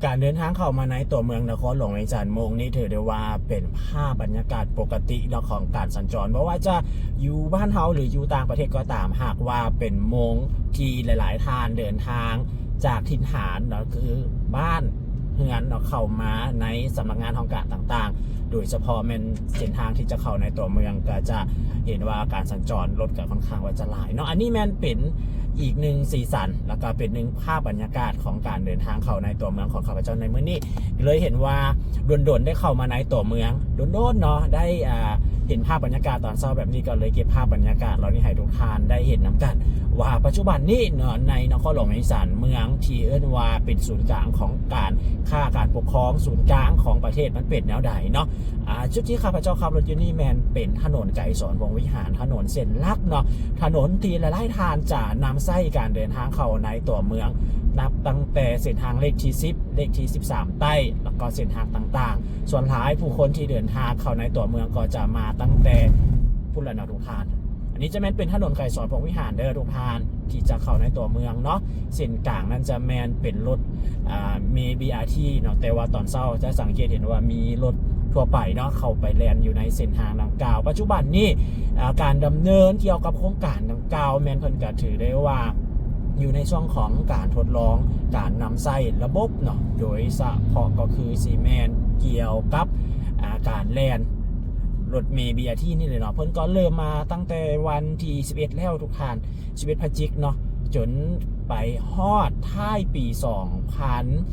การเดินทางเข้ามาในตัวเมืองนครหลวงเวียงจันทน์โมงนี้ถือได้ว่าเป็นภาพบรรยากาศปกติของการสัญจรเพราะว่าจะอยู่บ้านเฮาหรืออยู่ต่างประเทศก็ตามหากว่าเป็นโมงที่หลายๆท่านเดินทางจากถิ่นฐานคือบ้านเฮือนเข้ามาในสำนักงานของการต่างๆโดยเฉพาะเป็นเส้นทางที่จะเข้าในตัวเมืองก็จะเห็นว่าการสัญจรรถก็ค่อนข้างว่าจะหลายเนาะอันนี้แม่นเป็นอีกหนึ่งสีสันแล้วก็เป็นหนึ่งภาพบรรยากาศของการเดินทางเข้าในตัวเมืองของข้าพเจ้าในมื้อนี้เลยเห็นว่าโดนๆได้เข้ามาในตัวเมืองโดนๆเนาะได้เห็นภาพบรรยากาศตอนเช้าแบบนี้ก็เลยเก็บภาพบรรยากาศเรานี่ให้ทุกท่านได้เห็นน้ำกันว่าปัจจุบันนี้เนาะในนครหลวงเวียงจันทน์เมืองที่เอิ้นว่าเป็นศูนย์กลางของการปกครองศูนย์กลางของประเทศมันเป็นแนวใดเนาะจุดที่ข้าพเจ้าขับรถอยู่นี่แมนเป็นถนนไกรสอนวงวิหารถนนเส้นลักเนาะถนนที่หลายๆทางจะนำไส้การเดินทางเข้าในตัวเมืองนับตั้งแต่เส้นทางเลขที่10เลขที่13ใต้แล้วก็เส้นทางต่างๆส่วนหลายผู้คนที่เดินทางเข้าในตัวเมืองก็จะมาตั้งแต่พุทธนาทุกทานอันนี้จะแมนเป็นถนนไกรสอนวงวิหารเด้อทุกทานที่จะเข้าในตัวเมืองเนาะเส้นกลางนั้นจะแมนเป็นรถมี BRT เนาะแต่ว่าตอนเช้าจะสังเกตเห็นว่ามีรถทั่วไปเนาะเข้าไปแลนอยู่ในเส้นทางดังกล่าวปัจจุบันนี้การดำเนินเกี่ยวกับโครงการดังกล่าวแมนเพิ่นก็ถือได้ว่าอยู่ในช่วงของการทดลองการนำใส่ระบบเนาะโดยเฉพาะก็คือซีเมนเกี่ยวกับการแลนรถเมล์ BRT นี่เลยเนาะเพิ่นก็เริ่มมาตั้งแต่วันที่11แล้วทุกท่าน11พฤศจิกเนาะจนไปฮอดท้ายปี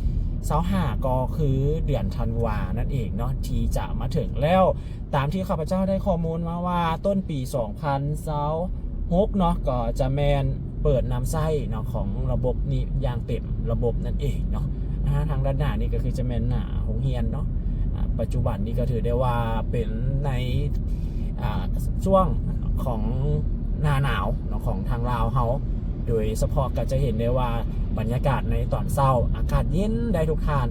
2025ก็คือเดือนธันวานั่นเองเนาะที่จะมาถึงแล้วตามที่ข้าพเจ้าได้ข้อมูลมาว่าต้นปี2026เนาะก็จะแมนเปิดนำไส้เนาะของระบบนี้อย่างเต็มระบบนั่นเองเนาะทางด้านหน้านี่ก็คือจะแมนหน้าโรงเรียนเนาะปัจจุบันนี้ก็ถือได้ว่าเป็นในช่วงของหน้าหนาวเนาะของทางลาวเฮาโดยเฉพาะก็จะเห็นได้ว่าบรรยากาศในตอนเช้าอากาศเย็นได้ทุกท่าน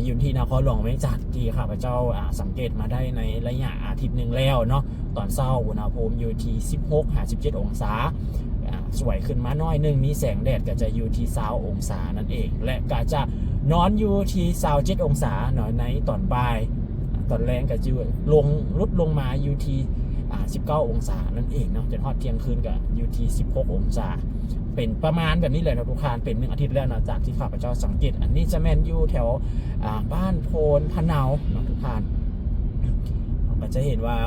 อยู่ที่นครหลวงเวียงจันทน์ที่ข้าพเจ้าสังเกตมาได้ในระยะอาทิตย์หนึ่งแล้วเนาะตอนเช้าอุณหภูมิอยู่ที่16-17องศาสวยขึ้นมาน้อยนึงมีแสงแดดก็จะอยู่ที่20องศานั่นเองและก็จะนอนอยู่ที่27องศาเนาะในตอนบ่ายตอนแรงก็จะลดลงมาอยู่ที่19องศานั่นเองเนาะจนฮอดเที่ยงคืนก็อยู่ที่16องศาเป็นประมาณแบบนี้เลยนะทุกท่านเป็น1อาทิตย์แล้วนะจากที่ข้าพเจ้าสังเกตอันนี้จะแมนอยู่แถวบ้านโพนพะเนาเนาะทุกท่านก็จะเห็นว่า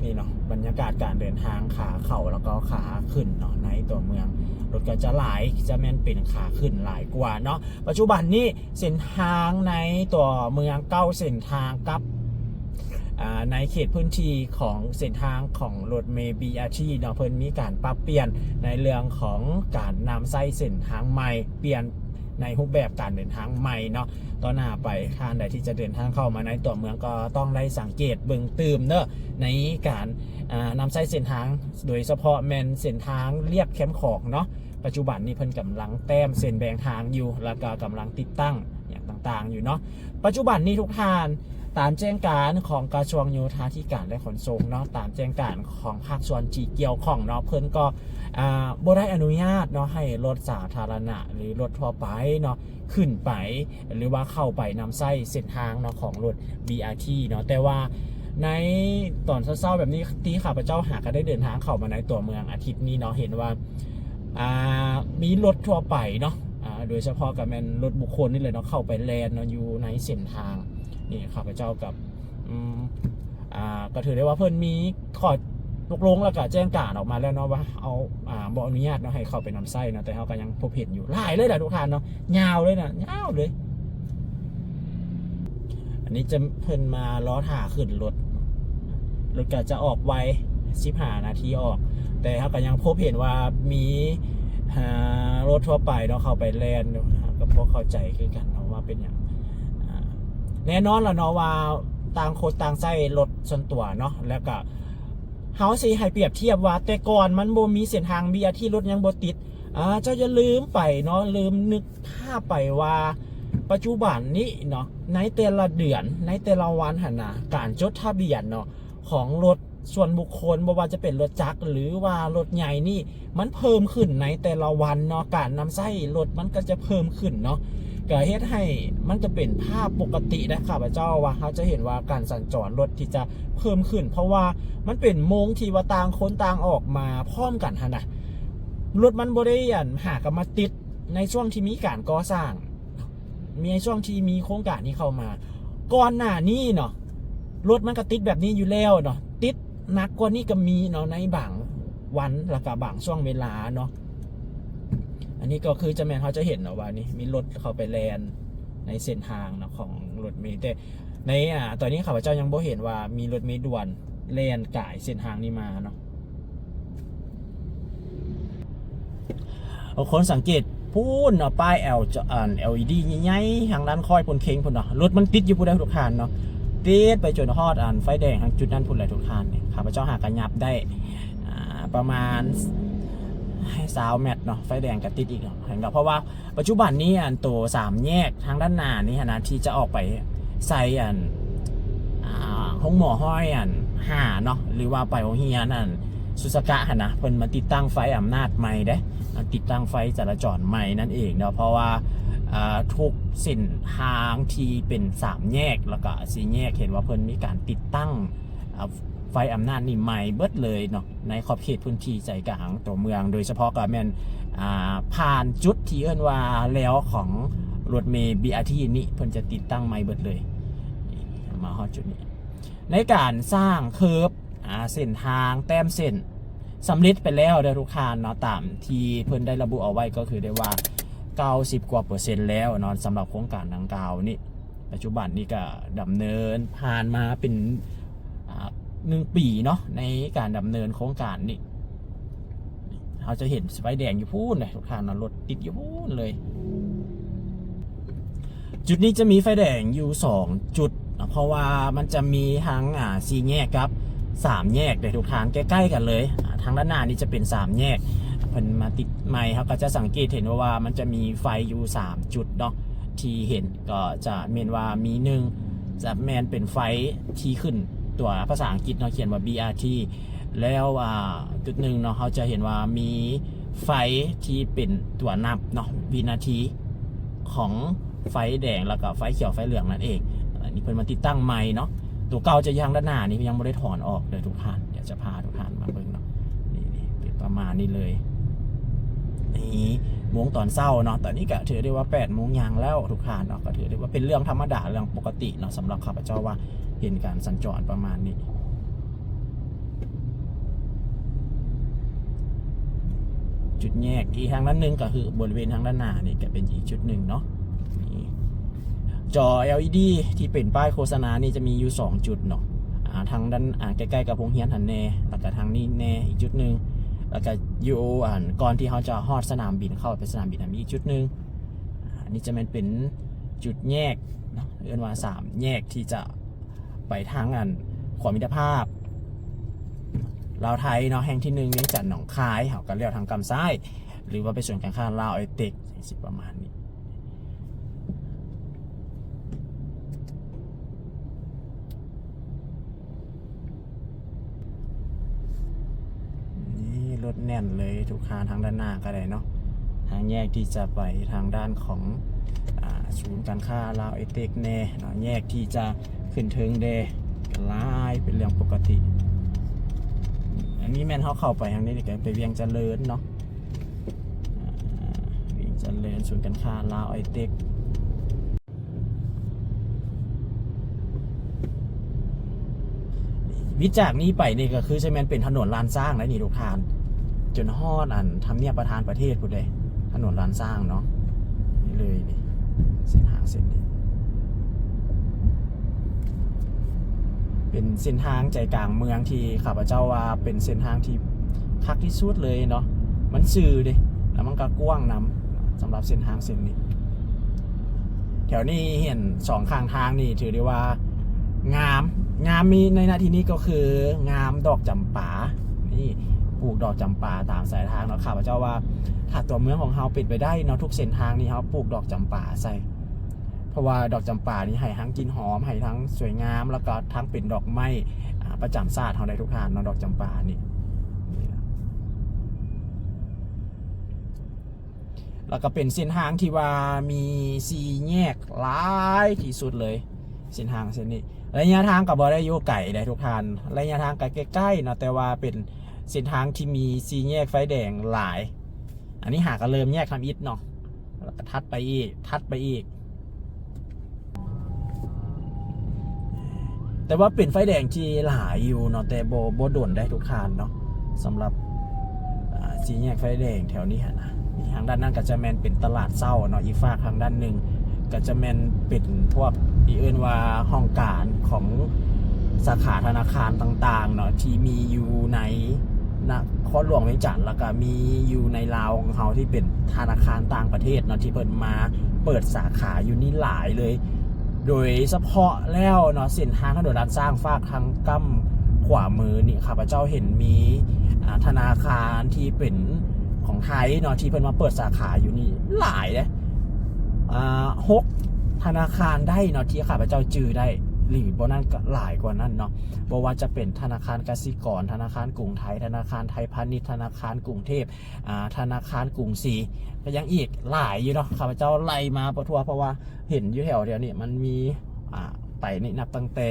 นี่เนาะบรรยากาศการเดินทางขาเข้าแล้วก็ขาขึ้นเนาะในตัวเมืองรถก็จะหลายจะแม่นเป็นขาขึ้นหลายกว่าเนาะปัจจุบันนี้เส้นทางในตัวเมืองเก้าเส้นทางกับในเขตพื้นที่ของเส้นทางของรถเมล์ BRT เนาะเพิ่นมีการปรับเปลี่ยนในเรื่องของการนำไส้เส้นทางใหม่เปลี่ยนในรูปแบบการเดินทางใหม่เนาะตอนหน้าไปท่านใดที่จะเดินทางเข้ามาในตัวเมืองก็ต้องได้สังเกตเบิ่งตื่มเนอะในการนำไส้เส้นทางโดยเฉพาะแมนเส้นทางเรียบแคมป์ของเนาะปัจจุบันนี้เพิ่นกำลังแต้มเส้นแบ่งทางอยู่แล้วก็กำลังติดตั้งอย่างต่างๆอยู่เนาะปัจจุบันนี้ทุกท่านตามแจ้งการของกระทรวงโยธาธิการและขนส่งเนาะตามแจ้งการของภาคส่วนที่เกี่ยวข้องเนาะเพิ่นก็บ่ได้อนุญาตเนาะให้รถสาธารณะหรือรถทั่วไปเนาะขึ้นไปหรือว่าเข้าไปนำไส้เส้นทางเนาะของรถ BRT เนาะแต่ว่าในตอนเช้าๆแบบนี้ที่ข้าพเจ้าหาก็ได้เดินทางเข้ามาในตัวเมืองอาทิตย์นี้เนาะเห็นว่ามีรถทั่วไปเนาะโดยเฉพาะกับแมนรถบุคคลนี่เลยเนาะเข้าไปแลนเนาะอยู่ในเส้นทางนี่ข้าพเจ้ากับก็ถือได้ว่าเพิ่นมีขอตกลงแล้วก็แจ้งการออกมาแล้วเนาะว่าเอาบอกอนุญาตเนาะให้เข้าไปนำไส้เนาะแต่เขาก็ยังพบเห็นอยู่หลายเลยนะทุกท่านเนาะยาวเลยนะยาวเลยอันนี้จะเพิ่นมาล้อถ่าขึ้นรถก็จะออกไว15นาทีออกแต่เขาก็ยังพบเห็นว่ามีรถทั่วไปเนาะเข้าไปแลนก็พอเข้าใจคือกันเนาะว่าเป็นอย่างแน่นอนแล้วเนาะว่าต่างคนต่างใช้รถส่วนตัวเนาะแล้วก็เฮาสิให้เปรียบเทียบว่าแต่ก่อนมันบ่มีเส้นทาง BRT รถยังบ่ติดเจ้าอย่าลืมไปเนาะลืมนึกภาพไปว่าปัจจุบันนี้เนาะในแต่ละเดือนในแต่ละวันหั่นน่ะการจดทะเบียนเนาะของรถส่วนบุคคลบ่ว่าจะเป็นรถจักรหรือว่ารถใหญ่นี่มันเพิ่มขึ้นในแต่ละวันเนาะการนำไส้รถมันก็จะเพิ่มขึ้นเนาะ ก็เฮ็ดให้มันจะเป็นภาพปกตินะข้าพเจ้าว่าเขาจะเห็นว่าการสัญจรรถที่จะเพิ่มขึ้นเพราะว่ามันเป็นโมงที่ว่าต่างคนต่างออกมาพร้อมกันหั่นน่ะรถมันบ่ได้หากันมาติดในช่วงที่มีการก่อสร้างมีช่วงที่มีโครงการนี้เข้ามาก่อนหน้านี้เนาะรถมันก็ติดแบบนี้อยู่แล้วเนาะติดหนักกว่านี้ก็มีเนาะในบางวันแล้วก็บางช่วงเวลาเนาะอันนี้ก็คือจะแม่นเขาจะเห็นเนาะว่านี่มีรถเข้าไปแลนในเส้นทางเนาะของรถเมล์แต่ในตอนนี้ข้าพเจ้ายังบ่เห็นว่ามีรถเมล์ด่วนแลนก่ายเส้นทางนี้มาเนาะคนสังเกตพูนเนาะป้าย LED ใหญ่ๆทางด้านคอยพลเค็งพุ่นเนาะรถมันติดอยู่พุ่นได้ทุกคันเนาะติดไปจนฮอดไฟแดงทางจุดนั้นพุ่นเลยทุกคันเนี่ยข้าพเจ้าหากันยับได้ประมาณ20 เมตรเนาะไฟแดงก็ติดอีกเนาะเห็นกับเพราะว่าปัจจุบันนี้ตัว3แยกทางด้านหน้านี่นะที่จะออกไปใส่ห้องหมอห้อย5เนาะหรือว่าไปโรงเรียนสุสกะนะเพิ่นมาติดตั้งไฟอำนาจใหม่เด้ติดตั้งไฟจราจรใหม่นั่นเองเนาะเพราะว่าทุกเส้นทางที่เป็น3แยกแล้วก็4แยกเห็นว่าเพิ่นมีการติดตั้งไฟอำนาจนี่ใหม่เบิดเลยเนาะในขอบเขตพื้นที่ใจกลางตัวเมืองโดยเฉพาะก็แม่นผ่านจุดที่เอิ้นว่าแล้วของรถเมล์ BRT นี่เพิ่นจะติดตั้งใหม่เบิดเลยมาฮอดจุดนี้ในการสร้างเคิร์ฟเส้นทางแต้มเส้นสำเร็จไปแล้วเด้อทุกท่านเนาะตามที่เพิ่นได้ระบุเอาไว้ก็คือได้ว่า90 กว่า%แล้วเนาะสำหรับโครงการดังกล่าวนี่ปัจจุบันนี้ก็ดำเนินผ่านมาเป็น1 ปีเนาะในการดำเนินโครงการนี่เราจะเห็นไฟแดงอยู่พูนเลยทุกท่านเนาะรถติดอยู่พูนเลยจุดนี้จะมีไฟแดงอยู่2 จุดเพราะว่ามันจะมีทั้ง4 แยกครับ3 แยกเลยทุกทางใกล้ๆกันเลยทางด้านหน้านี่จะเป็น3 แยกเพิ่นมาติดใหม่ครับก็จะสังเกตเห็นว่ามันจะมีไฟอยู่3 จุดเนาะที่เห็นก็จะเมนว่ามี1จะแมนเป็นไฟที่ขึ้นตัวภาษาอังกฤษเนาะเขียนว่า BRT แล้วจุดหนึ่งเนาะเขาจะเห็นว่ามีไฟที่เป็นตัวนับเนาะวินาทีของไฟแดงแล้วก็ไฟเขียวไฟเหลืองนั่นเองอันนี้เพิ่นมาติดตั้งใหม่เนาะตัวเก่าจะยังด้านหน้านี่ยังไม่ได้ถอนออกเลยทุกท่านเดี๋ยวจะพาทุกท่านมาเบิ่งเนาะนี่เป็นประมาณนี้เลยนี่โมงตอนเช้าเนาะตอนนี้ก็ถือได้ว่า8 โมงยังแล้วทุกท่านเนาะก็ถือได้ว่าเป็นเรื่องธรรมดาเรื่องปกติเนาะสำหรับข้าพเจ้าว่าเห็นการสัญจรประมาณนี้จุดแยกที่ทางด้านหนึ่งก็คือบริเวณทางด้านหน้านี่ก็เป็นอีกจุดหนึ่งเนาะจอ LED ที่เป็นป้ายโฆษณานี่จะมีอยู่2 จุดเนาะทางด้านใกล้ๆกับโรงเรียนหันแน่แล้วก็ทางนี้แน่อีกจุดหนึ่งแล้วก็อยู่ก่อนที่เขาจะฮอดสนามบินเข้าไปสนามบินมีอีกจุดหนึ่งอันนี้จะเป็นจุดแยกเนาะเรียกว่า3 แยกที่จะไปทางขวามิตรภาพลาวไทยเนาะแห่งที่1เวียงจันทน์หนองคายเขาก็เลี้ยวทางกำซ้ายหรือว่าไปส่วนกลางข้างลาวไอเต็กสิประมาณนี้รถแน่นเลยทุกคันทางด้านหน้าก็ได้เนาะทางแยกที่จะไปทางด้านของศูนย์การค้าลาวไอเต็กแน่เนาะแยกที่จะขึ้นเทิงเดลายเป็นเรื่องปกติอันนี้แม่นเขาเข้าไปทางนี้ก็ไปเวียงเจริญเนาะเวียงเจริญศูนย์การค้าลาวไอเต็กวิจากนี้ไปนี่ก็คือใช่ไหมเป็นถนนลานสร้างนะนี่ทุกท่านจนฮอดทำเนียบประธานประเทศพูดเลยถนนลานสร้างเนาะนี่เลยนี่เส้นทางเส้นนี้เป็นเส้นทางใจกลางเมืองที่ข้าพเจ้าว่าเป็นเส้นทางที่คักที่สุดเลยเนาะมันซื่อดิแล้วมันก็กว้างนำสำหรับเส้นทางเส้นนี้แถวนี้เห็น2 ข้างทางนี่ถือได้ว่างามมีในนาทีนี้ก็คืองามดอกจำปานี่ปลูกดอกจำปาตามสายทางเนาะข้าพเจ้าว่าถ้าตัวเมืองของเราปิดไปได้เนาะทุกเส้นทางนี่เขาปลูกดอกจำปาใส่เพราะว่าดอกจำปานี่ให้ทั้งกลิ่นหอมให้ทั้งสวยงามแล้วก็ทั้งเป็นดอกไม้ประจำชาติเราได้ทุกทางเนาะดอกจำปานี่ แล้วก็เป็นเส้นทางที่ว่ามีสี่แยกหลายที่สุดเลยเส้นทางเส้นนี้ระยะทางก็บ่ได้อยู่ไกลได้ทุกท่านระยะทางก็ใกล้ๆเนาะแต่ว่าเป็นเส้นทางที่มีสี่แยกไฟแดงหลายอันนี้หาก็เริ่มแยกทำอิฐเนาะแล้วก็ทัดไปอีกแต่ว่าเป็นไฟแดงที่หลายอยู่เนาะแต่บ่โดนได้ทุกท่านเนาะสำหรับสี่แยกไฟแดงแถวนี้นะทางด้านนั้นก็จะแมนเป็นตลาดเศร้าเนาะอีกฝากทางด้านหนึ่งก็จะแมนเป็นพวกอีเอิ้นว่าห้องการของสาขาธนาคารต่างๆเนาะที่มีอยู่ในนครหลวงเวียงจันทร์แล้วก็มีอยู่ในลาวของเขาที่เป็นธนาคารต่างประเทศเนาะที่เปิดมาเปิดสาขาอยู่นี่หลายเลยโดยเฉพาะแล้วเนาะเส้นทางถนนด้านสร้างฝากทางกั้มขวามือนี่ข้าพเจ้าเห็นมีธนาคารที่เป็นของไทยเนาะที่เพิ่นมาเปิดสาขาอยู่นี่หลายเลย6 ธนาคารได้เนาะที่ข้าพเจ้าจื้อได้หรือบ่นั้นก็หลายกว่านั้นเนาะบ่ว่าจะเป็นธนาคารกสิกรธนาคารกรุงไทยธนาคารไทยพาณิชย์ธนาคารกรุงเทพธนาคารกรุงศรีก็ยังอีกหลายอยู่เนาะข้าพเจ้าไล่มาทั่วเพราะว่าเห็นอยู่แถวเดียวนี่มันมีไปนี่นับตั้งแต่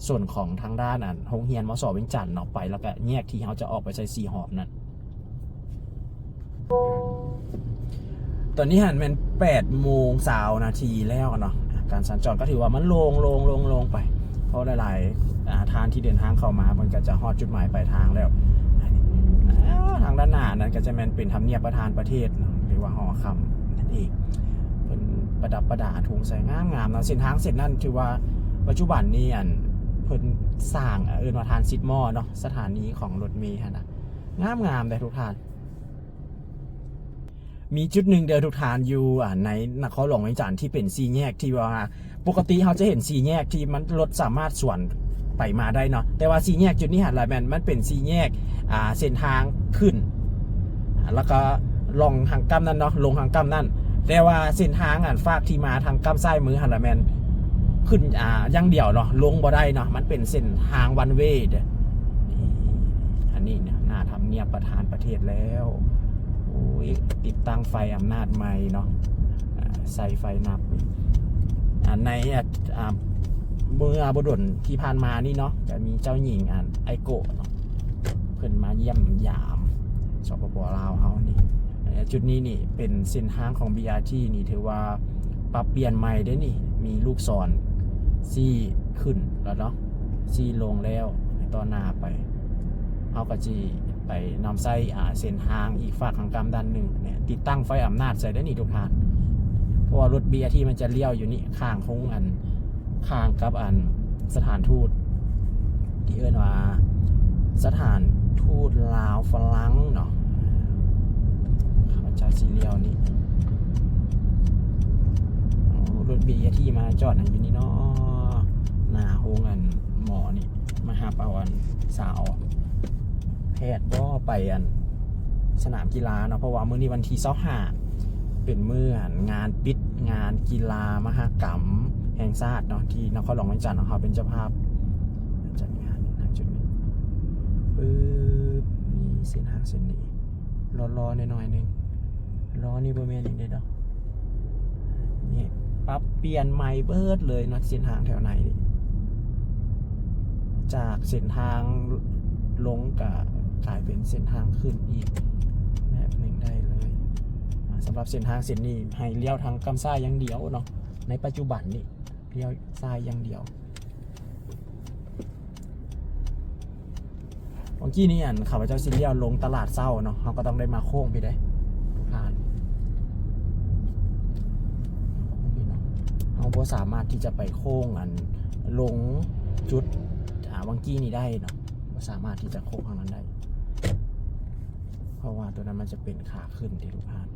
ส่วนของทางด้านโรงเรียนมส.เวียงจันทน์เนาะไปแล้วก็แยกที่เขาจะออกไปใช้สีหอบนั่นตอนนี้หันเป็น8:20 น.แล้วเนาะการสัญจรก็ถือว่ามันลงไปเพราะหลายๆทางที่เดินทางเข้ามามันก็จะฮอดจุดหมายปลายทางแล้วทางด้านหน้านั้นก็จะเป็นทำเนียบประธานประเทศหรือว่าหอคำนั่นเองเป็นประดับประดาถุงใส่งามๆนะเส้นทางเส้นนั้นถือว่าปัจจุบันนี้เพิ่นสร้างว่าทานซิดมอเนาะสถานีของรถเมล์นะงามเลยทุกท่านมีจุดหนึ่งเดียวทุกทานอยู่ในนครหลวงเวียงจันทน์ที่เป็นสี่แยกที่ว่าปกติเขาจะเห็นสี่แยกที่มันรถสามารถสวนไปมาได้เนาะแต่ว่าสี่แยกจุดนี้หันหลายแมนมันเป็นสี่แยกเส้นทางขึ้นแล้วก็ลงทางกั้มนั่นเนาะลงทางกั้มนั่นแต่ว่าเส้นทางฝากที่มาทางกั้มซ้ายมือหันหลายแมนขึ้นอย่างเดียวเนาะลงบ่ได้เนาะมันเป็นเส้นทางวันเวย์อันนี้เนี่ยน่าทำเนียบประธานประเทศแล้วติดตั้งไฟอำนาจใหม่เนาะใส่ไฟนับในเมื่อบดลที่ผ่านมานี่เนาะจะมีเจ้าหญิงไอโกะเนาะเพิ่นมาเยี่ยมยามสปป.ลาวเขานี่จุดนี้นี่เป็นเส้นทางของ BRT นี่ถือว่าปรับเปลี่ยนใหม่ได้นี่มีลูกศรซี่ขึ้นแล้วเนาะซี่ลงแล้วต่อหน้าไปเอากระจีไปนำไส้เส้นทางอีกฝากทางกำด้านหนึ่งเนี่ยติดตั้งไฟอำนาจใส่ได้นี่ทุกท่านเพราะว่ารถเบียร์ที่มันจะเลี้ยวอยู่นี่ข้างคงข้างกับสถานทูตที่เอิ้นว่าสถานทูตลาวฝรั่งเนาะเขาจะสีเลี้ยวนี่รถเบียร์ที่มาจอดอยู่นี่เนาะหน้าโรงหมอนี่มาหาเป่าสาวแพทย์ก็ไปสนามกีฬาเนาะเพราะว่ามื้อนี้วันที่25เป็นมื้องานปิดงานกีฬามหกรรมแห่งชาติเนาะที่นครหลวงเวียงจันทน์ของเขาเป็นเจ้าภาพจัดงานณจุดนี้ปึ๊บมีเส้นทางเส้นนี้รอหน่อยนึงรอนี่บ่แม่นอีกเด้อนี่ปรับเปลี่ยนใหม่เบิดเลยเนาะเส้นทางแถวไหนนี่จากเส้นทางลงกับกลายเป็นเส้นทางขึ้นอีกแบบหนึ่งได้เลยสำหรับเส้นทางเส้นนี้ให้เลี้ยวทางกำซ้ายอย่างเดียวเนาะในปัจจุบันนี่เลี้ยวซ้ายอย่างเดียวเมื่อกี้นี้ข้าพเจ้าสิเลี้ยวลงตลาดเศร้าเนาะเขาก็ต้องได้มาโค้งไปได้ทุกท่านเขาบ่สามารถที่จะไปโค้งลงจุดวังกี้นี้ได้เนาะสามารถที่จะโค้งทางนั้นได้เพราะว่าตัวนั้นมันจะเป็นขาขึ้นที่ทุกท่าน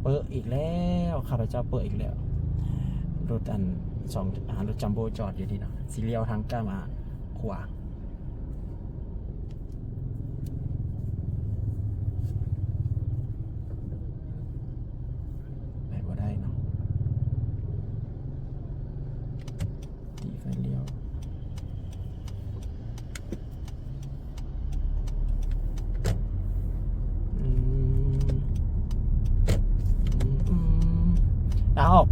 เปิดอีกแล้วข้าพเจ้าเปิดอีกแล้วรถรถจัมโบ้จอดอยู่ที่เนาะสีเลียวทางก้ามาขวาไปบ่ได้เนาะตีไฟเลี้ยว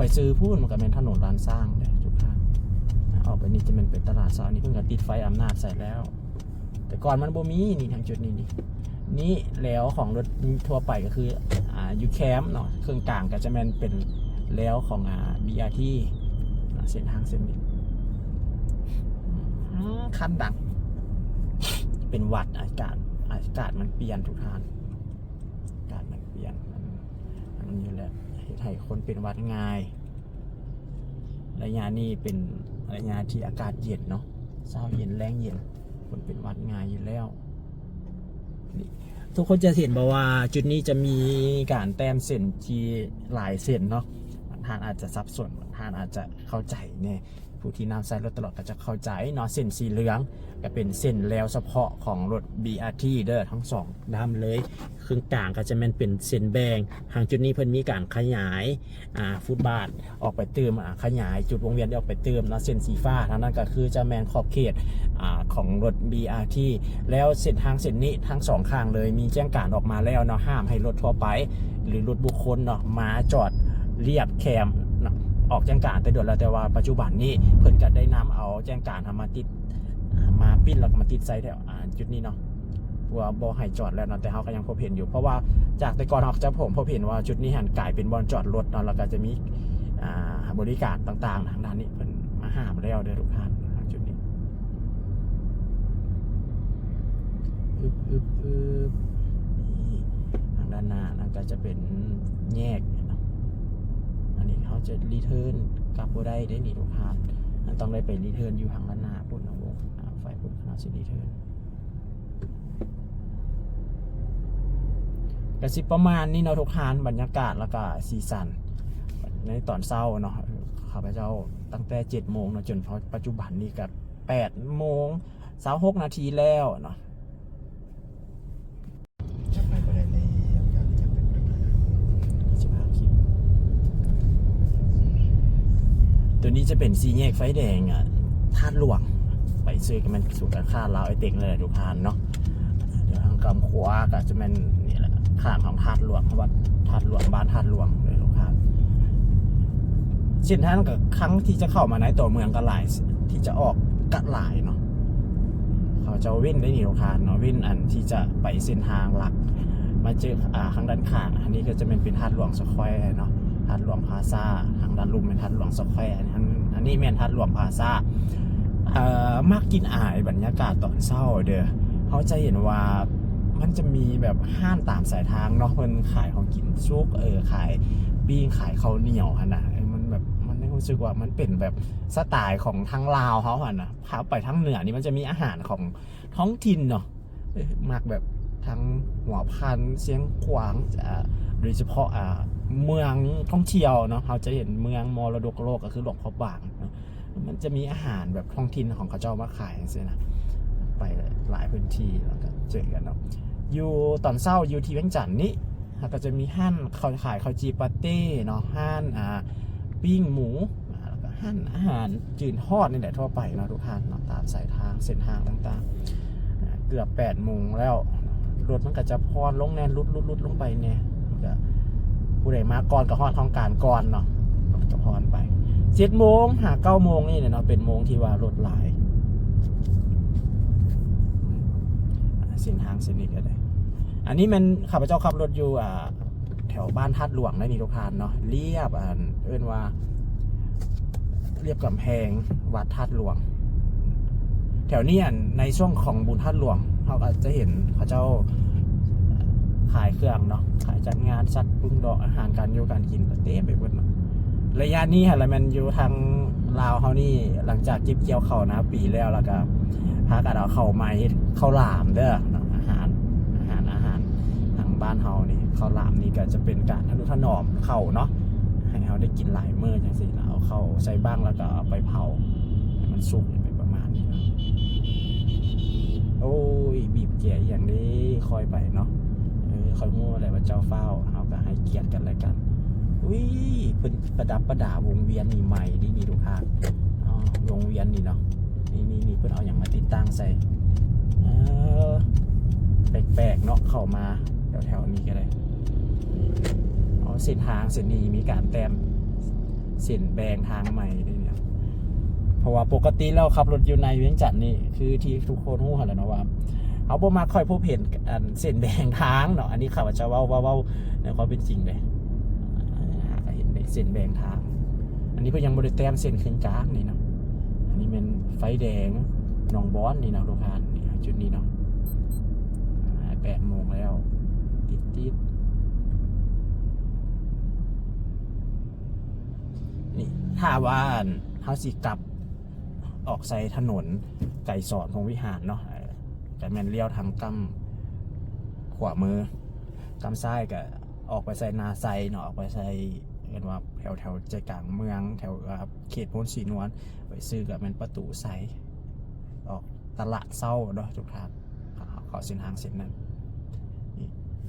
ไปซื้อพูดมันก็เป็นถนนลานสร้างเลยทุกท่านออกไปนี่จะเป็นตลาดเช้านี้เพิ่งจะติดไฟอำนาจใส่แล้วแต่ก่อนมันบ่มีนี่ทางจุดนี้นี่แล้วของรถทั่วไปก็คือยูแคมเนาะเครื่องกลางก็จะเป็นแล้วของBRT เส้นทางเส้นนี้คันดังเป็นวัดอากาศมันเปลี่ยนทุกท่านอากาศมันเปลี่ยนมันอยู่แล้วไทยคนเป็นวัดง่ายระยะนี้เป็นระยะที่อากาศเย็นเนาะเช้าเย็นแรงเย็นคนเป็นวัดง่ายอยู่แล้วทุกคนจะเห็นบอกว่าจุดนี้จะมีการแต้มเส้นที่หลายเส้นเนาะทานอาจจะซับซ้อนทานอาจจะเข้าใจเนี่ยผู้ที่นำใช้รถตลอดก็จะเข้าใจเนาะเส้นสีเหลืองก็เป็นเส้นแล้วเฉพาะของรถ BRT เด้อทั้งสองด้านเลยครึ่งกลางก็จะเป็นเส้นแบ่งทางจุดนี้เพิ่นมีการขยายฟุตบาทออกไปเติมขยายจุดวงเวียนออกไปเติมเนาะเส้นสีฟ้าทางนั้นก็คือจะขอบเขตของรถ BRT แล้วเส้นทางเส้นนี้ทั้งสองข้างเลยมีแจ้งการออกมาแล้วเนาะห้ามให้รถทั่วไปหรือรถบุคคลเนาะมาจอดเรียบแคมออกแจ้งการแต่เดือนแล้วแต่ว่าปัจจุบันนี้เพิ่นก็ได้นำเอาแจ้งการมาติดมาปิ้นแล้วก็มาติดใส่แถวจุดนี้เนาะว่าบ่ให้จอดแล้วเนาะแต่เขาก็ยังพบเห็นอยู่เพราะว่าจากแต่ก่อนเราจะพบเห็นว่าจุดนี้หันกลายเป็นบ่อนจอดรถเนาะแล้วก็จะมีบริการต่างๆทางด้านนี้เพิ่นมาห้ามแล้วเด้อทุกท่านจุดนี้นี่ทางด้านหน้านั่นก็จะเป็นแยกอันนี้เขาจะรีเทิร์นกลับบ่ได้นี่ทุกท่านต้องได้ไปรีเทิร์นอยู่ทางด้านหน้าปุ่นนะวงไฟปุ่นเขาจะรีเทิร์นกระสิบประมาณนี้เนาะทุกท่านบรรยากาศแล้วก็ซีซันในตอนเช้าเนาะข้าพเจ้าตั้งแต่7 โมงเนาะจนพอปัจจุบันนี้กับ8 โมง26 นาทีแล้วเนาะจะไปประเด็นในการจะเป็นประเด็น25 คลิปตัวนี้จะเป็น4 แยกไฟแดงธาตุหลวงไปซื้อกันมันสู่การค่าลาวไอเต็งเลยทุกท่านเนาะเดี๋ยวทางกำขวาก็จะเป็นนี่แหละข้างของธาตุหลวงวัดธาตุหลวงบ้านธาตุหลวงเลยทุกท่านเส้นทางกับครั้งที่จะเข้ามาในตัวเมืองก็หลายที่จะออกก็หลายเนาะเขาจะวิ่งได้นี่ทุกท่านเนาะวิ่งอันที่จะไปเส้นทางหลักมาเจอข้างด้านข้างอันนี้ก็จะเป็นธาตุหลวงสแควร์เนาะธาตุหลวงพลาซ่าทางด้านลุ่มเป็นธาตุหลวงสแควร์อันนี้เป็นธาตุหลวงพลาซ่ามากกินบรรยากาศตอนเช้าเด้อเขาจะเห็นว่ามันจะมีแบบห้างตามสายทางเนาะมันขายของกินซุกขายปิ้งขายข้าวเหนียวฮะนะมันแบบมันรู้สึกว่ามันเป็นแบบสไตล์ของทางลาวเขาฮะนะพาไปทางเหนือนี่มันจะมีอาหารของท้องถิ่นเนาะมากแบบทั้งหัวพันเสียงขวางโดยเฉพาะเมืองท่องเที่ยวเนาะเขาจะเห็นเมืองมรดกโลกก็คือหลวงพ่อบางเนาะมันจะมีอาหารแบบท้องถิ่นของเขาเจ้ามาขายอย่างเงี้ยนะไปหลายพื้นที่แล้วก็เจอกันเนาะอยู่ตอนเช้าอยู่ที่เวียงจันทน์นี่ก็จะมีห้านเขาขายข้าวจีปาเต้เนาะห้านปิ้งหมูแล้วก็ห้านอาหารจืดทอดนี่แหละทั่วไปเนาะทุกท่านเนาะตามสายทางเส้นทางต่างๆเกือบ8 โมงแล้วรถมันก็จะพรลงแน่นลุดลงไปเนี่ยก็ผู้ใดมาก่อนกับฮอดท้องการก่อนเนาะก็พรไป7 โมงหา9 โมงนี่เนาะเป็นโมงที่ว่ารถหลายเส้นทางเส้นนี้ก็ได้อันนี้มันข้าพเจ้าขับรถอยู่แถวบ้านธาตุหลวงในนิโรธานเนาะเรียบเอิ้นว่าเรียบกำแพงวัดธาตุหลวงแถวนี้ในช่วงของบุญธาตุหลวงเราก็จะเห็นเขาเจ้าขายเครื่องเนาะขายจัดงานสัตว์ปรุงดอกอาหารการอยู่การกินเต็มไปหมดเนาะระยะนี้ฮะแล้วมันอยู่ทางลาวเขานี่หลังจากเก็บเกี่ยวเขานะปีแล้วก็พากันเอาเข้าไม้เข้าหลามเด้ออาหารทางบ้านเฮานี่ข้าวหลามนี่ก็จะเป็นการทนุถนอมเข้าเนาะให้เขาได้กินหลายมื้อจังซี่นะเอาเข้าใส่บ้างแล้วก็เอาไปเผาให้มันสุกไปประมาณนี้นะโอ้ยบีบแก่อย่างนี้คอยไปเนาะคอยมั่วอะไรว่าเจ้าเฝ้าเขาก็ให้เกียรติกันอะไรกันอุ้ยเป็นประดับประดาวงเวียนนี่ใหม่นี่ทุกท่านวงเวียนนี่เนาะนี่เพื่อนเอาอย่างมาติดตั้งใส่แปลกๆเนาะเข้ามาแถวนี้ก็ได้เส้นทางเส้นนี้มีการแต้ม เส้นแบ่งทางใหม่เนี่ยเพราะว่าปกติแล้วขับรถอยู่ในเวียงจันทน์นี่คือที่ทุกคนรู้หั่นแหละเนาะว่าเขาบ่มาค่อยพบเห็นอันเส้นแบ่งทางเนาะอันนี้ข้าพเจ้าเว้าในความเป็นจริงเลยเห็นเส้นแบ่งทางอันนี้เพิ่นยังบ่ได้แต้มเส้นครึ่งกลางนี่เนาะอันนี้เป็นไฟแดงหนองบอนนี่นะทุกท่านนี่จุดนี้เนาะ8 โมงแล้วติดนี่ถ้าว่าเฮาสิกลับออกใส่ถนนไก่สอนของวิหารเนาะแต่แม่นเลี้ยวทางกำขวามือกำซ้ายก็ออกไปใส่นาไซเนาะออกไปใส่เห็นว่าแถวใจกลางเมืองแถวเขตโพนสีนวลไปซื้อกับแม่นประตูใสออกตลาดเศร้าเนาะทุกท่านขอเส้นทางเส้นนั้น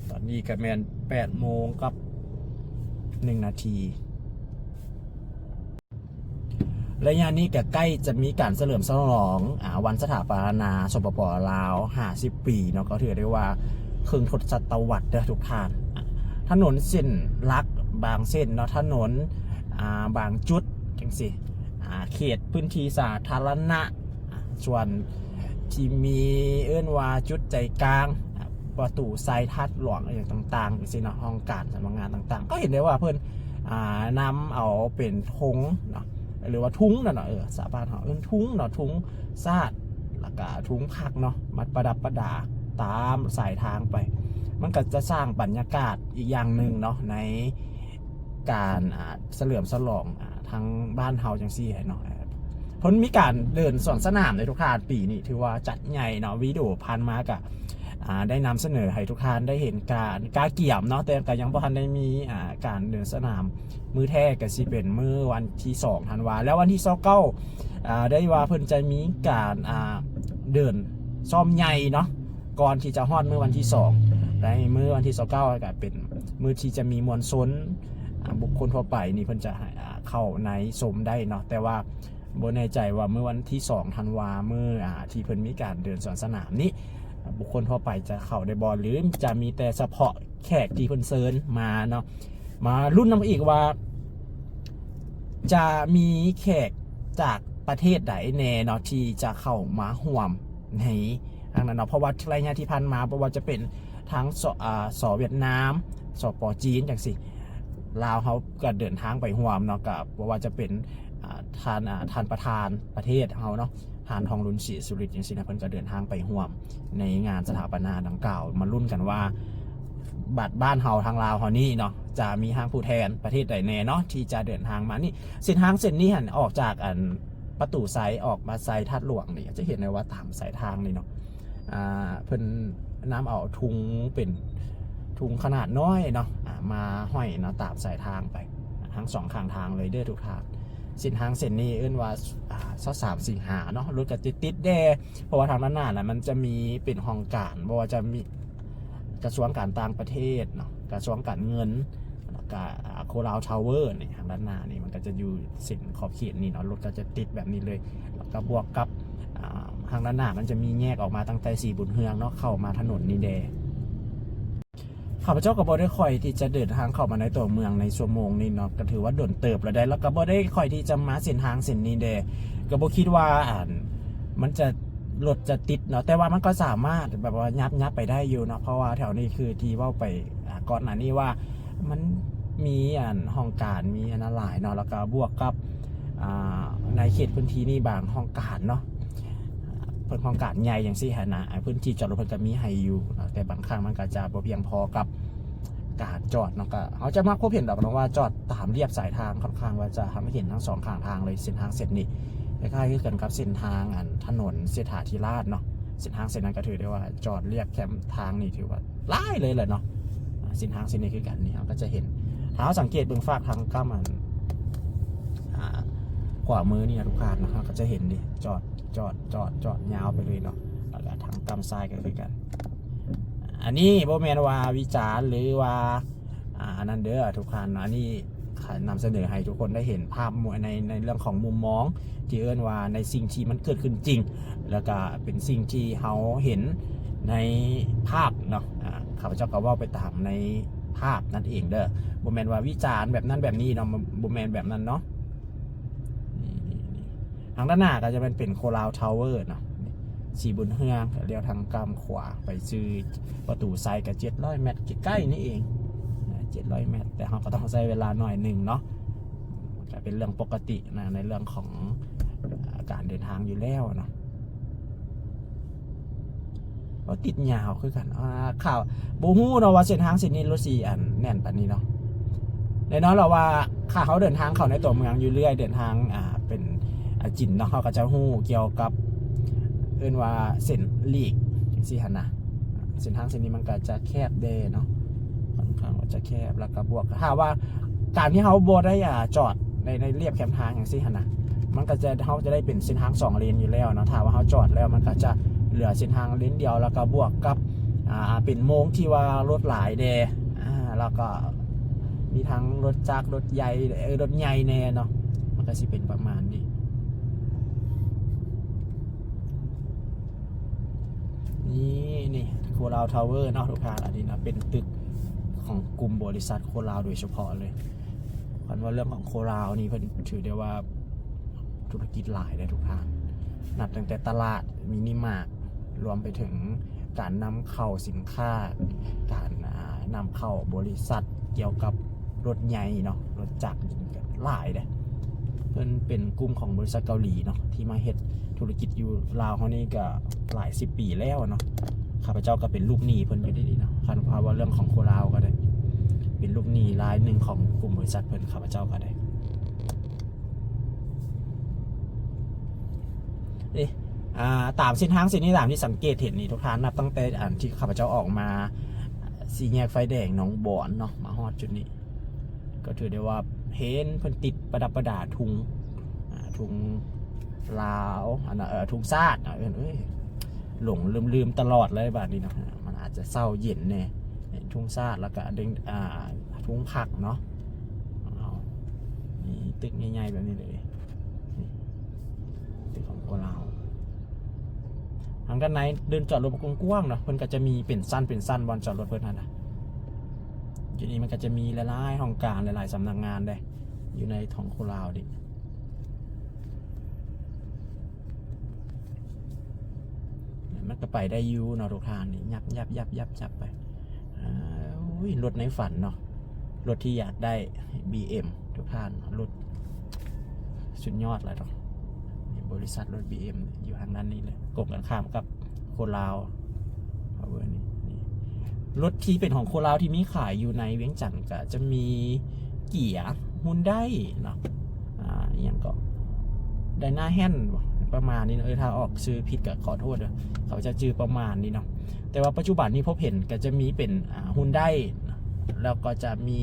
ตอนนี้ก็แม่น8 โมงกับ 1 นาทีระยะนี้ก็ใกล้จะมีการเฉลิมฉลองวันสถาปนาสปป.ลาว50 ปีเนาะก็ถือได้ว่าครึ่งทศวรรษเด้อทุกท่านถนนเส้นลักบางเส้นเนาะถนนบางจุดจังสิเขตพื้นที่สาธารณะส่วนที่มีว่าจุดใจกลางประตูไซทัดหลวงอะไรต่างๆสิเนาะห้องการสำนักงานต่างๆก็เห็นได้ว่าเพื่อนนำเอาเป็นธงเนาะหรือว่าทุ้งเนาะสาบานเขาทุ้งเนาะทุ้งซาดแล้วก็ทุ้งผักเนาะมัดประดับประดาตามสายทางไปมันก็จะสร้างบรรยากาศอีกอย่างหนึ่งเนาะในการเฉลิมฉลองทางบ้านเฮาจังซี่เนาะพ้นมีการเดินสวนสนามในทุกท่านปีนี้ถือว่าจัดใหญ่เนาะวิดีโอพันมากะได้นำเสนอให้ทุกท่านได้เห็นการเกี่ยมเนาะแต่ก็ยังบ่ทันได้มีการเดินสนามมือแท้ก็สิเป็นมื้อวันที่2 ธันวาแล้ววันที่29ได้ว่าเพิ่นจะมีการเดินซ่อมใหญ่เนาะก่อนที่จะฮอดมื้อวันที่2ในมื้อวันที่29ก็เป็นมื้อที่จะมีมวลชนบุคคลทั่วไปนี่เพิ่นจะเข้าในชมได้เนาะแต่ว่าบ่แน่ใจว่าเมื่อวันที่2 ธันวามื้อที่เพิ่นมีการเดินสวนสนามนี้บุคคลทั่วไปจะเข้าได้บ่หรือจะมีแต่เฉพาะแขกที่เพิ่นเชิญมาเนาะมารุ่นนำอีกว่าจะมีแขกจากประเทศใดแน่เนาะที่จะเข้ามาร่วมในทางนั้นเนาะเพราะว่าระยะที่ผ่านมาบ่ว่าจะเป็นทั้งสเวียดนามสป.จีนจังซี่ลาวเขาก็เดินทางไปร่วมเนาะกับบ่ว่าจะเป็นท่านประธานประเทศเฮาเนาะท่านทองรุนศรีสุริตจังซี่นะเพิ่นก็เดินทางไปร่วมในงานสถาปนาดังกล่าวมาลุ้นกันว่าบัดบ้านเฮาทางลาวเฮานี่เนาะจะมีทางผู้แทนประเทศใดแน่เนาะที่จะเดินทางมานี่เส้นทางเส้นนี้หันออกจากประตูไซออกมาไซทัดหลวงนี่จะเห็นได้ว่าตามสายทางนี่เนาะเพิ่นน้ำเอาทุงเป็นทุงขนาดน้อยเนาะมาห้อยเนาะตามสายทางไปทั้ง2 ข้างทางเลยเด้อทุกท่านเส้นทางเส้นนี้ว่า23 สิงหาเนาะรถก็ติดแด่เพราะว่าทางด้านหน้าน่ะมันจะมีเป็นห้องการบ่ว่าจะมีกระทรวงการต่างประเทศเนาะกระทรวงการเงินแล้วก็โคราชทาวเวอร์นี่ทางด้านหน้านี่มันก็จะอยู่เส้นขอบเขตนี่เนาะรถก็จะติดแบบนี้เลยแล้วก็บวกกับทางด้านหน้ามันจะมีแยกออกมาตั้งแต่4 บุญเฮืองเนาะเข้ามาถนนนี่แดข้าพเจ้าก็บ่ได้ค่อยที่จะเดินทางเข้ามาในตัวเมืองในชั่วโมงนี้เนาะก็ถือว่าโดนเติบแล้วได้แล้วก็บ่ได้ค่อยที่จะมาเส้นทางเส้นนี้แดก็บ่คิดว่ามันจะรถจะติดเนาะแต่ว่ามันก็สามารถแบบว่ายับไปได้อยู่เนาะเพราะว่าแถวนี้คือที่ว่าไปก่อนหน้านี้ว่ามันมีห้องการมีอันหลายเนาะแล้วก็บวกกับในเขตพื้นที่นี่บางห้องการเนาะเพิ่นห้องการใหญ่อย่างซี่หั่นนะพื้นที่จอดรถเพิ่นก็มีให้อยู่แต่บางครั้งมันก็จะบ่เพียงพอกับการจอดเนาะก็เขาจะมาพบเห็นดอกเนาะว่าจอดตามเรียบสายทางค่อนข้างว่าจะทำให้เห็นทั้ง2 ข้างทางเลยเส้นทางเส้นนี้คล้ายๆกันกับเส้นทางถนนเสถาธิราชเนาะเส้นทางเส้นนั้นก็ถือได้ว่าจอดเรียบแคมทางนี่ถือว่าหลายเลยแหละเนาะเส้นทางเส้นนี้คือกันนี่เราก็จะเห็นถ้าสังเกตเบื้องฝากทางก้ามขวามือนี่นะทุกท่านนะครับก็จะเห็นดิจอดยาวไปเลยเนาะแล้วก็ทางก้ามซ้ายก็คือกันอันนี้บ่แม่นว่าวิจารณ์หรือว่าอันนั้นเด้อทุกท่านอันนี้นำเสนอให้ทุกคนได้เห็นภาพในเรื่องของมุมมองที่ว่าในสิ่งที่มันเกิดขึ้นจริงแล้วก็เป็นสิ่งที่เขาเห็นในภาพเนาะข้าพเจ้าก็ว่าไปตามในภาพนั่นเองเด้อบ่แม่นว่าวิจารณ์แบบนั้นแบบนี้เนาะบ่แม่นแบบนั้นเนาะ ทางด้านหน้าก็จะเป็นโคราวทาวเวอร์เนาะสีบุญเฮืองเลี้ยวทางกำขวาไปซื้อประตูไซกับ700 เมตรใกล้ๆนี่เอง700 เมตรแต่เราก็ต้องใช้เวลาหน่อยหนึ่งเนาะก็เป็นเรื่องปกตินะในเรื่องของการเดินทางอยู่แล้วเนาะก็ติดยาวคือกันข่าวบูฮู้เนาะว่าเส้นทางเส้นนี้รถสีอันแน่นปานนี้เนาะในนั้นเราว่าข้าเขาเดินทางเข้าในตัวเมืองอยู่เรื่อยเดินทางเป็นจินเนาะเขาก็จะฮู้เกี่ยวกับเอิ้นว่าเส้นลีกจังซี่หั่นนะเส้นทางเส้นนี้มันก็จะแคบเด้เนาะค่อนข้างว่าจะแคบแล้วก็บวกถ้าว่าการที่เขาบ่ได้จอดในเรียบแคมทางอย่างซี่หั่นนะมันก็จะเขาจะได้เป็นเส้นทาง2เลนอยู่แล้วเนาะถ้าว่าเขาจอดแล้วมันก็จะเหลือเส้นทางเลนเดียวแล้วก็บวกกับเป็นโมงที่ว่ารถหลายเดแล้วก็มีทั้งรถจักรรถใหญ่แน่เนาะมันก็สิเป็นประมาณนี้นี่โคราวทาวเวอร์เนาะทุกท่านอันนี้นะเป็นตึกของกลุ่มบริษัทโคราวโดยเฉพาะเลยคันว่าเรื่องของโคราวนี่เพิ่นถือได้ว่าธุรกิจหลายเลยทุกท่านนับตั้งแต่ตลาดมินิมาร์ทรวมไปถึงการนำเข้าสินค้าการนำเข้าบริษัทเกี่ยวกับรถใหญ่เนาะรถจักรหลายเลยเพิ่นเป็นกลุ่มของบริษัทเกาหลีเนาะที่มาเฮ็ดธุรกิจอยู่ลาวเขานี่ก็หลาย10 ปีแล้วเนาะข้าพเจ้าก็เป็นลูกหนี้เพิ่นอยู่ดีๆเนาะคันว่าเรื่องของโคราวก็ได้เป็นลูกหนี้รายหนึ่งของกลุ่มบริษัทเพิ่นข้าพเจ้าก็ได้ตามเส้นทางเส้นนี้ตามที่สังเกตเห็นนี่ทุกท่านนับตั้งแต่ที่ข้าพเจ้าออกมาสี่แยกไฟแดงหนองบอนเนาะมาฮอดจุดนี้ก็ถือได้ว่าเห็นเพิ่นติดประดับประดาทุงลาวทุงซาดหลงลืมตลอดเลยแบบนี้เนาะมันอาจจะเศร้าเย็นแน่ทุงซาดแล้วก็ทุงผักเนาะนี่ตึกใหญ่ๆแบบนี้เลยตึกของพวกเราทางด้านในเดินจอดรถกว้างๆเนาะเพิ่นก็จะมีเป็นสั้นบอลจอดรถเพิ่นนะทีนี้มันก็จะมีหลายๆห้องการหลายๆสำนักงานเลยอยู่ในท้องโคราวดิมันก็ไปได้ยูเนาะทุกท่านนี่ยับไปรถในฝันเนาะรถที่อยากได้ BM ทุกท่านรถสุดยอดเลยเนาะบริษัทรถ BM อยู่ทางด้านนี้เลยกบกันข้ามกับโคราวเอาเวอร์นี่รถที่เป็นของโคราวที่มีขายอยู่ในเวียงจันทร์ก็จะมีเกียร์ฮุนไดเนาะอย่างก็ไดนาแฮนประมาณนี้ถ้าออกซื้อผิดก็ขอโทษเลยเขาจะจื้อประมาณนี้เนาะแต่ว่าปัจจุบันนี้พบเห็นก็จะมีเป็นฮุนไดแล้วก็จะมี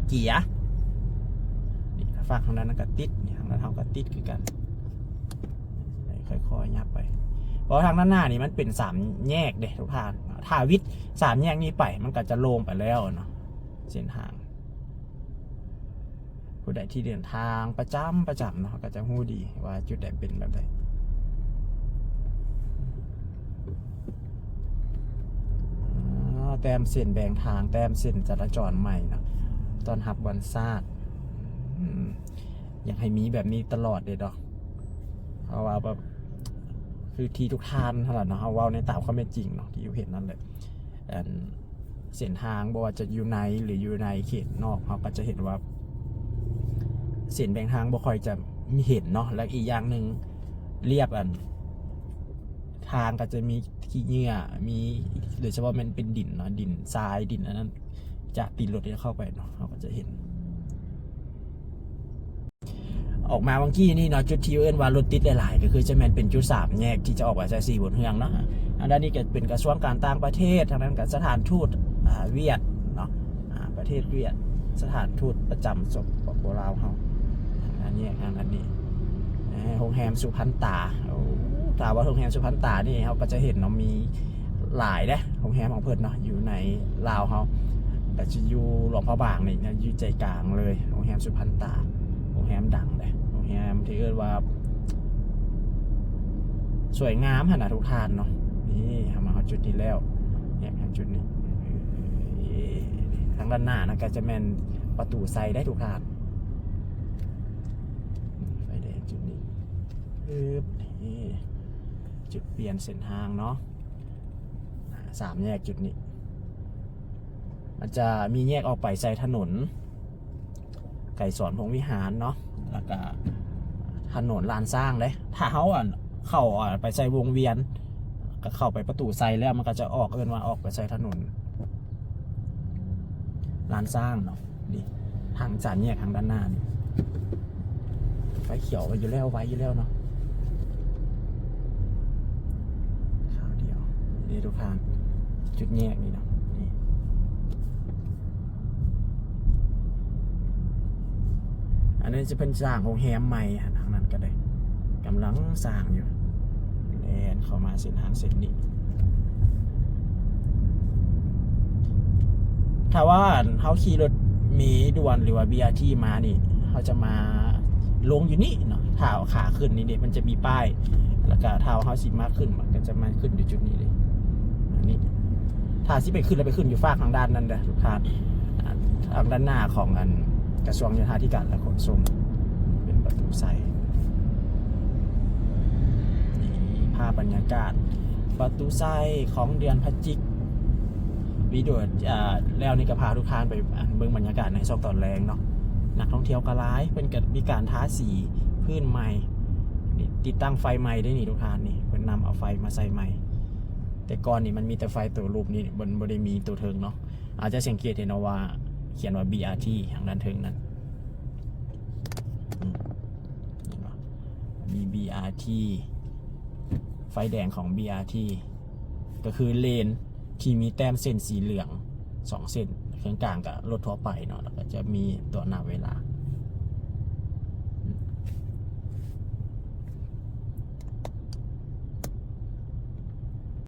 เกียร์นี่ฝั่งทางนั้นก็ติดทางนั้นเขาก็ติดคือกันค่อยๆยับไปเพราะทางด้านหน้านี่มันเป็น3แยกเด้ทุกท่านถ้าวิทย์3แยกนี้ไปมันก็จะโล่งไปแล้วเนาะเส้นทางผู้ใดที่เดินทางประจำเนาะก็จะรู้ดีว่าจุดใดเป็นแบบใดแต้มเส้นแบ่งทางแต้มเส้นจราจรใหม่เนาะตอนหับวันซาดอยากให้มีแบบนี้ตลอดเลยเนาะเพราะว่าแบบคือที่ทุกท่านเท่าไหร่เนาะเอาว่าในตามความเป็นจริงเนาะที่อยู่เห็นนั่นแหละเส้นทางบ่ว่าจะอยู่ในหรืออยู่ในเขตนอกเขาก็จะเห็นว่าเส้นแบ่งทางบ่ค่อยจะมีเห็นเนาะและอีกอย่างหนึ่งเรียบทางก็จะมีขี้เหงื่อมีหรือเฉพาะมันเป็นดินเนาะดินทรายดินอันนั้นจากตีนรถที่เข้าไปเนาะเขาก็จะเห็นออกมาบางกี้นี่เนาะจุดที่เอิ้นว่ารถติดหลายๆก็คือจะแม่นเป็นจุด3แยกที่จะออกมาจาก4บนเฮืองเนาะอันด้านนี้ก็เป็นกระทรวงการต่างประเทศทางนั้นก็สถานทูตเวียดเนาะประเทศเวียดสถานทูตประจำสปปลาวเฮาอันนี้โรงแรมสุพรรณตาถ้าว่าโรงแรมสุพรรณตานี่เขาก็จะเห็นเนาะมีหลายเด้โรงแรมของเพิ่นเนาะอยู่ในลาวเฮาก็จะอยู่หลวงพระบางนี่อยู่ใจกลางเลยโรงแรมสุพรรณตาโรงแรมดังเลยโรงแรมที่เรียกว่าสวยงามขนาดทุกท่านเนาะนี่มาจุดนี้แล้วเนี่ยจุดนี้ทางด้านหน้านะก็จะเป็นประตูไซได้ทุกท่านไฟแดงจุดนี้ นี่จุดเปลี่ยนเส้นทางเนาะ3 แยกจุดนี้ มันจะมีแยกออกไปใส่ถนนไก่สอนพงวิหารเนาะแล้วก็ถนนลานสร้างเลยถ้าเขาเข้าไปใส่วงเวียนก็เข้าไปประตูใส่แล้วมันก็จะออกว่าออกไปใส่ถนนลานสร้างเนาะนี่ทางจานแยกทางด้านหน้านี่ไฟเขียวไว้อยู่แล้วเนาะข้าวเดียวนี่ทุกทางจุดแยกนี่เนาะนี่อันนี้จะเป็นสร้างของแฮมใหม่ทางนั้นก็ได้กำลังสร้างอยู่แอนเข้ามาเส้นทางเส้นนี้ถ้าว่าเขาขี่รถมีด่วนหรือว่า BRT มานี่เขาจะมาลงอยู่นี่เนาะถ้าขาขึ้นนี่เด็กมันจะมีป้ายแล้วก็ถ้าเขาสิมาขึ้นมันก็จะมาขึ้นอยู่จุดนี้เลยอันนี้ถ้าสิไปขึ้นแล้วไปขึ้นอยู่ฝากทางด้านนั้นนะทุกท่านทางด้านหน้าของกระทรวงโยธาธิการและขนส่งเป็นประตูใส่ภาพบรรยากาศประตูใส่ของเดือนพฤศจิกวิดีโอแล้วนี่ก็พาทุกท่านไปเบิ่งบรรยากาศในซอกตอนแรงเนาะนักท่องเที่ยวกระไรเป็นกับมีการทาสีพื้นใหม่ติดตั้งไฟใหม่ได้นี่ทุกท่านนี่เป็นนำเอาไฟมาใส่ใหม่แต่ก่อนนี่มันมีแต่ไฟตัวรูปนี่บนได้มีตัวเทิงเนาะอาจจะสังเกตเห็นว่าเขียนว่า BRT ทางด้านเทิงนั้นมี BRT ไฟแดงของ BRT ก็คือเลนที่มีแต้มเส้นสีเหลือง2 เส้นเครื่องกลางกับรถทั่วไปเนาะแล้วก็จะมีตัวหน้าเวลา